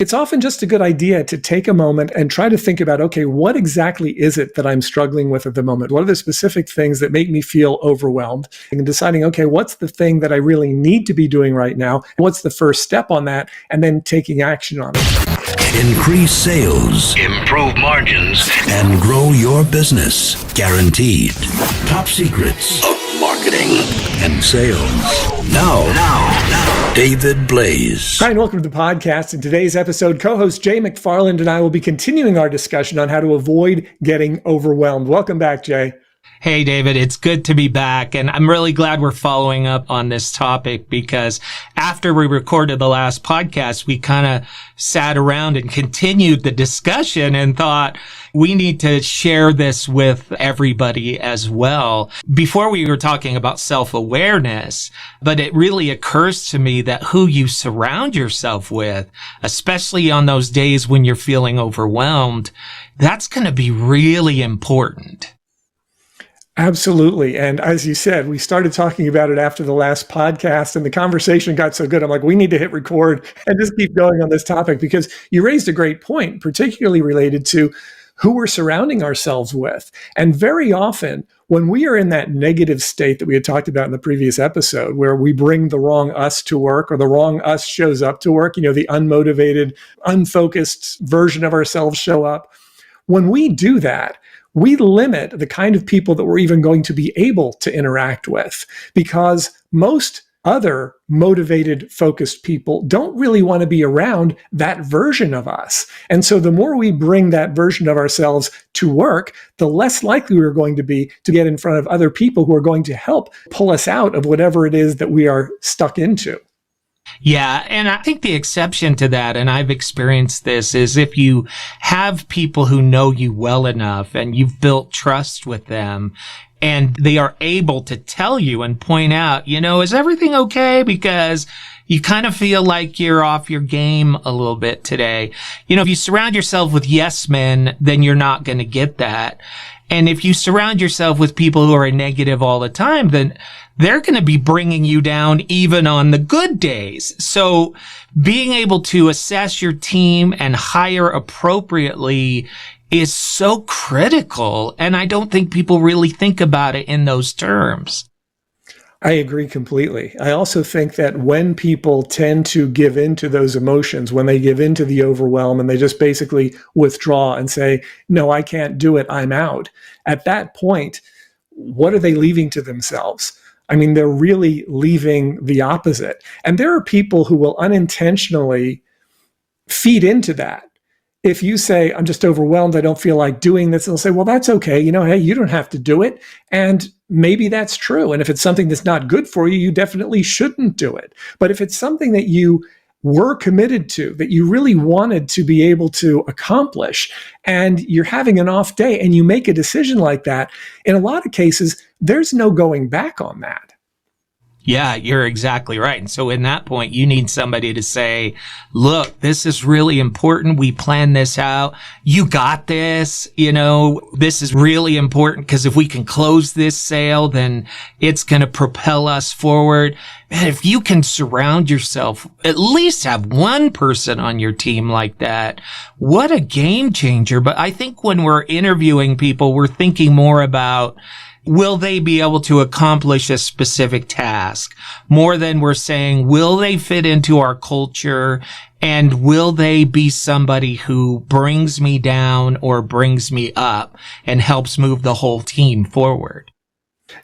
It's often just a good idea to take a moment and try to think about, okay, what exactly is it that I'm struggling with at the moment? What are the specific things that make me feel overwhelmed? And deciding, okay, what's the thing that I really need to be doing right now? What's the first step on that? And then taking action on it. Increase sales, improve margins, and grow your business. Guaranteed. Top secrets of marketing and sales. Now, David Blaze. Hi, and welcome to the podcast. In today's episode, co-host Jay McFarland and I will be continuing our discussion on how to avoid getting overwhelmed. Welcome back, Jay. Hey, David, it's good to be back. And I'm really glad we're following up on this topic because after we recorded the last podcast, we kind of sat around and continued the discussion and thought we need to share this with everybody as well. Before we were talking about self-awareness, but it really occurs to me that who you surround yourself with, especially on those days when you're feeling overwhelmed, that's going to be really important. Absolutely. And as you said, we started talking about it after the last podcast and the conversation got so good. I'm like, we need to hit record and just keep going on this topic because you raised a great point, particularly related to who we're surrounding ourselves with. And very often when we are in that negative state that we had talked about in the previous episode, where we bring the wrong us to work or the wrong us shows up to work, the unmotivated, unfocused version of ourselves show up. When we do that, we limit the kind of people that we're even going to be able to interact with because most other motivated, focused people don't really want to be around that version of us. And so the more we bring that version of ourselves to work, the less likely we're going to be to get in front of other people who are going to help pull us out of whatever it is that we are stuck into. Yeah, and I think the exception to that, and I've experienced this, is if you have people who know you well enough and you've built trust with them and they are able to tell you and point out, is everything okay? Because you kind of feel like you're off your game a little bit today. If you surround yourself with yes men, then you're not going to get that. And if you surround yourself with people who are negative all the time, then they're going to be bringing you down even on the good days. So being able to assess your team and hire appropriately is so critical. And I don't think people really think about it in those terms. I agree completely. I also think that when people tend to give into those emotions, when they give into the overwhelm and they just basically withdraw and say, no, I can't do it, I'm out. At that point, what are they leaving to themselves? I mean, they're really leaving the opposite. And there are people who will unintentionally feed into that. If you say, I'm just overwhelmed, I don't feel like doing this, they'll say, well, that's okay. Hey, you don't have to do it. And maybe that's true. And if it's something that's not good for you, you definitely shouldn't do it. But if it's something that you were committed to, that you really wanted to be able to accomplish, and you're having an off day and you make a decision like that, in a lot of cases, there's no going back on that. Yeah, you're exactly right. And so in that point, you need somebody to say, look, this is really important. We planned this out. You got this. This is really important because if we can close this sale, then it's going to propel us forward. Man, if you can surround yourself, at least have one person on your team like that, what a game changer. But I think when we're interviewing people, we're thinking more about, will they be able to accomplish a specific task? More than we're saying, will they fit into our culture? And will they be somebody who brings me down or brings me up and helps move the whole team forward?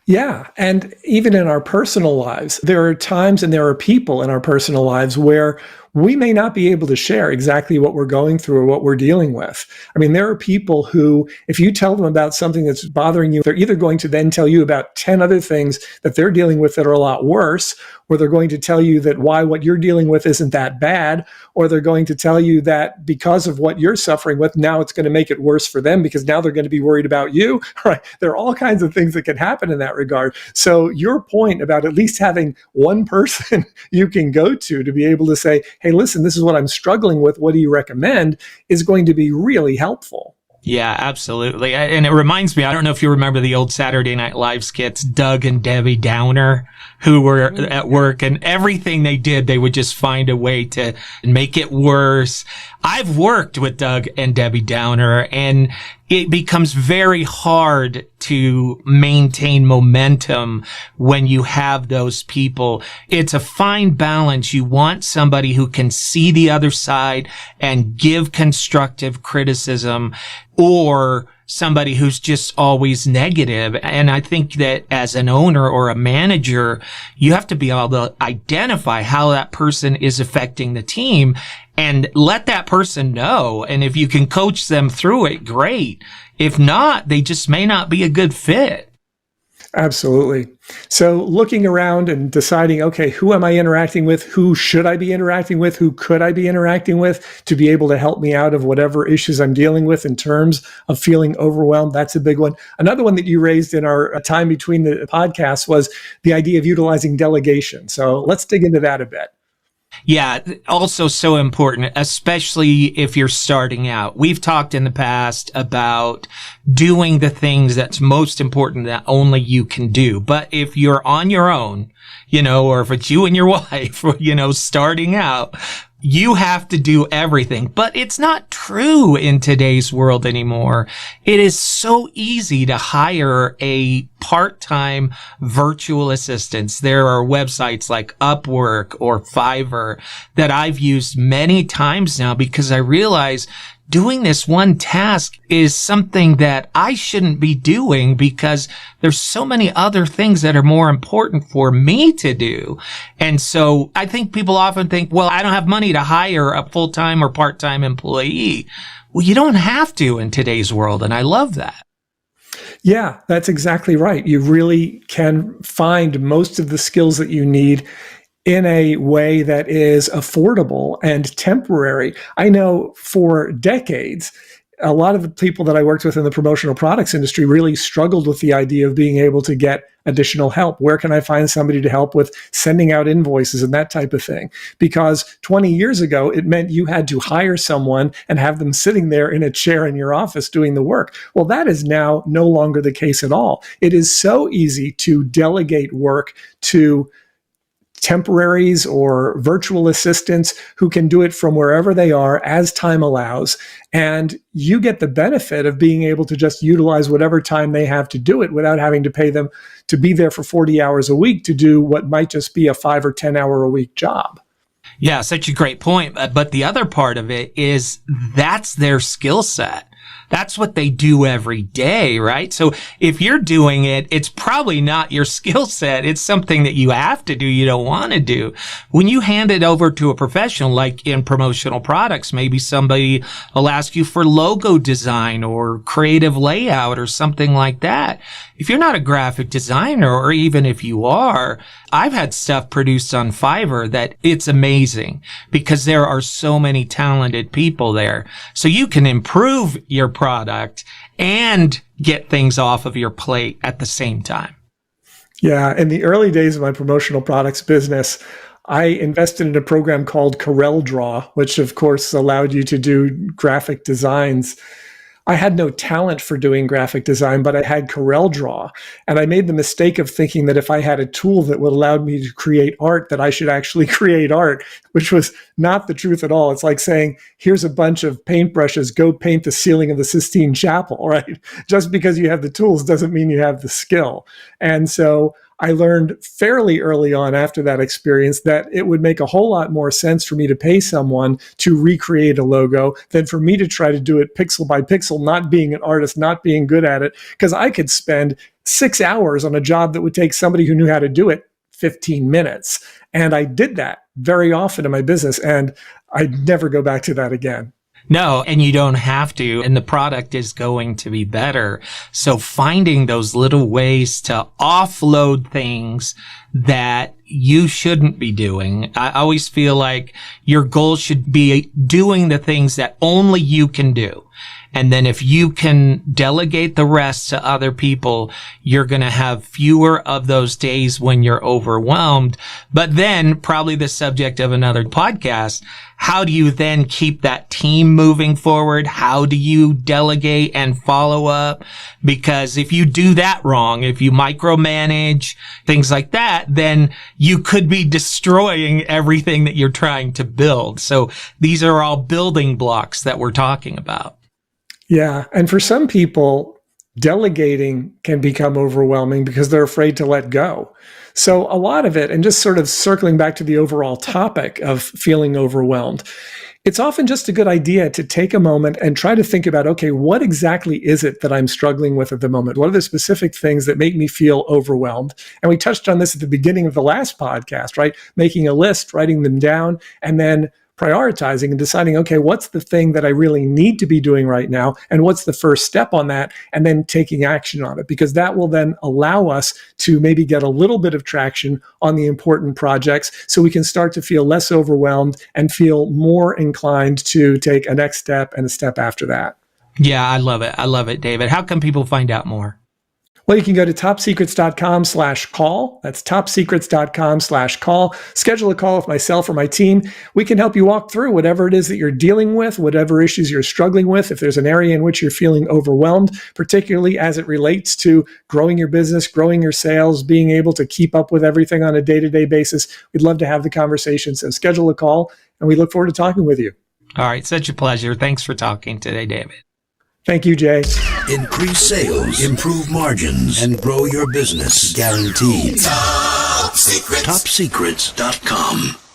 Yeah. And even in our personal lives, there are times and there are people in our personal lives where we may not be able to share exactly what we're going through or what we're dealing with. I mean, there are people who, if you tell them about something that's bothering you, they're either going to then tell you about 10 other things that they're dealing with that are a lot worse, or they're going to tell you that why what you're dealing with isn't that bad, or they're going to tell you that because of what you're suffering with, now it's going to make it worse for them because now they're going to be worried about you. Right? There are all kinds of things that can happen in that regard. So your point about at least having one person you can go to be able to say, hey, listen, this is what I'm struggling with. What do you recommend? Is going to be really helpful. Yeah, absolutely. And it reminds me, I don't know if you remember the old Saturday Night Live skits, Doug and Debbie Downer, who were at work, and everything they did, they would just find a way to make it worse. I've worked with Doug and Debbie Downer, and it becomes very hard to maintain momentum when you have those people. It's a fine balance. You want somebody who can see the other side and give constructive criticism, or somebody who's just always negative. And I think that as an owner or a manager, you have to be able to identify how that person is affecting the team and let that person know. And if you can coach them through it, great. If not, they just may not be a good fit. Absolutely. So looking around and deciding, okay, who am I interacting with? Who should I be interacting with? Who could I be interacting with to be able to help me out of whatever issues I'm dealing with in terms of feeling overwhelmed? That's a big one. Another one that you raised in our time between the podcasts was the idea of utilizing delegation. So let's dig into that a bit. Yeah, also so important, especially if you're starting out. We've talked in the past about doing the things that's most important that only you can do. But if you're on your own, or if it's you and your wife, starting out, you have to do everything. But it's not true in today's world anymore. It is so easy to hire a part-time virtual assistants. There are websites like Upwork or Fiverr that I've used many times now because I realize doing this one task is something that I shouldn't be doing because there's so many other things that are more important for me to do. And so I think people often think, well, I don't have money to hire a full-time or part-time employee. Well, you don't have to in today's world. And I love that. Yeah, that's exactly right. You really can find most of the skills that you need in a way that is affordable and temporary. I know for decades, a lot of the people that I worked with in the promotional products industry really struggled with the idea of being able to get additional help. Where can I find somebody to help with sending out invoices and that type of thing? Because 20 years ago, it meant you had to hire someone and have them sitting there in a chair in your office doing the work. Well, that is now no longer the case at all. It is so easy to delegate work to temporaries or virtual assistants who can do it from wherever they are as time allows. And you get the benefit of being able to just utilize whatever time they have to do it without having to pay them to be there for 40 hours a week to do what might just be a 5 or 10 hour a week job. Yeah, such a great point. But the other part of it is that's their skill set. That's what they do every day, right? So if you're doing it, it's probably not your skill set. It's something that you have to do, you don't want to do. When you hand it over to a professional, like in promotional products, maybe somebody will ask you for logo design or creative layout or something like that. If you're not a graphic designer, or even if you are, I've had stuff produced on Fiverr that it's amazing because there are so many talented people there. So you can improve your product and get things off of your plate at the same time. Yeah. In the early days of my promotional products business, I invested in a program called CorelDRAW, which of course allowed you to do graphic designs. I had no talent for doing graphic design, but I had CorelDRAW. And I made the mistake of thinking that if I had a tool that would allow me to create art, that I should actually create art, which was not the truth at all. It's like saying, here's a bunch of paintbrushes, go paint the ceiling of the Sistine Chapel, right? Just because you have the tools doesn't mean you have the skill. And so I learned fairly early on after that experience that it would make a whole lot more sense for me to pay someone to recreate a logo than for me to try to do it pixel by pixel, not being an artist, not being good at it, because I could spend 6 hours on a job that would take somebody who knew how to do it 15 minutes. And I did that very often in my business, and I'd never go back to that again. No, and you don't have to, and the product is going to be better. So finding those little ways to offload things that you shouldn't be doing. I always feel like your goal should be doing the things that only you can do. And then if you can delegate the rest to other people, you're going to have fewer of those days when you're overwhelmed. But then probably the subject of another podcast, how do you then keep that team moving forward? How do you delegate and follow up? Because if you do that wrong, if you micromanage, things like that, then you could be destroying everything that you're trying to build. So these are all building blocks that we're talking about. Yeah. And for some people, delegating can become overwhelming because they're afraid to let go. So a lot of it, and just sort of circling back to the overall topic of feeling overwhelmed, it's often just a good idea to take a moment and try to think about, okay, what exactly is it that I'm struggling with at the moment? What are the specific things that make me feel overwhelmed? And we touched on this at the beginning of the last podcast, right? Making a list, writing them down, and then prioritizing and deciding, okay, what's the thing that I really need to be doing right now? And what's the first step on that? And then taking action on it, because that will then allow us to maybe get a little bit of traction on the important projects so we can start to feel less overwhelmed and feel more inclined to take a next step and a step after that. Yeah, I love it. I love it, David. How can people find out more? Well, you can go to topsecrets.com/call. That's topsecrets.com/call. Schedule a call with myself or my team. We can help you walk through whatever it is that you're dealing with, whatever issues you're struggling with. If there's an area in which you're feeling overwhelmed, particularly as it relates to growing your business, growing your sales, being able to keep up with everything on a day-to-day basis, we'd love to have the conversation. So schedule a call, and we look forward to talking with you. All right. Such a pleasure. Thanks for talking today, David. Thank you, Jay. Increase sales, improve margins, and grow your business. Guaranteed. Top Secrets. TopSecrets.com.